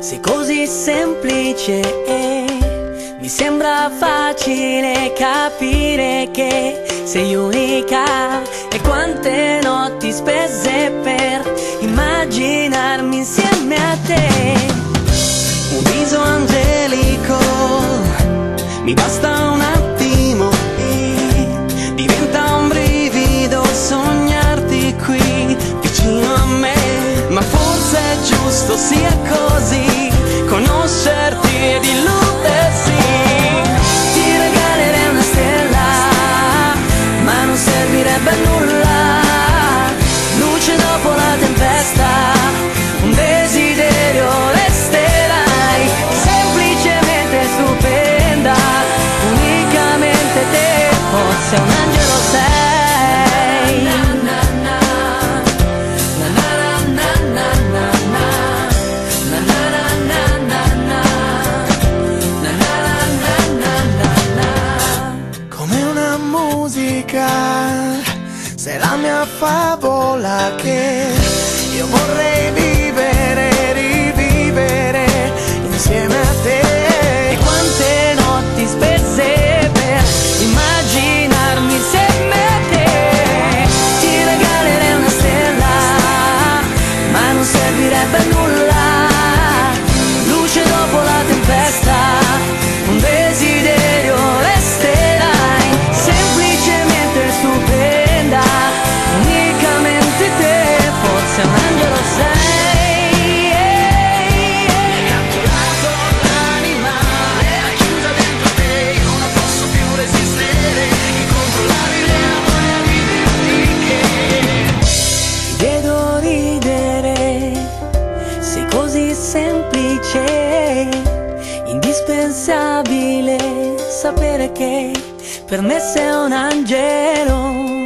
sei così semplice e mi sembra facile capire che sei unica. E quante notti spese per immaginarmi insieme a te. Un viso angelico, mi basta un attimo e diventa un brivido sognarti qui vicino a me. Ma forse è giusto sia così, conoscerti ed illudersi. Ti regalerei una stella, ma non servirebbe a nulla. Luce dopo la tempesta, un desiderio resterai. Semplicemente stupenda, unicamente te, forse un angelo sei. Sei la mia favola che io vorrei vivere e rivivere insieme a te. E quante notti spese per immaginarmi insieme a te. Ti regalerei una stella, ma non servirebbe a nulla. Luce dopo la tempesta, un desiderio resterai. Semplicemente stupenda, unicamente te, forse un angelo sei. Mi ha catturato l'anima, è chiusa dentro te, io non posso più resistere, incontrollabile amore viverti che ti vedo ridere, sei così semplice, indispensabile sapere che per me sei un angelo.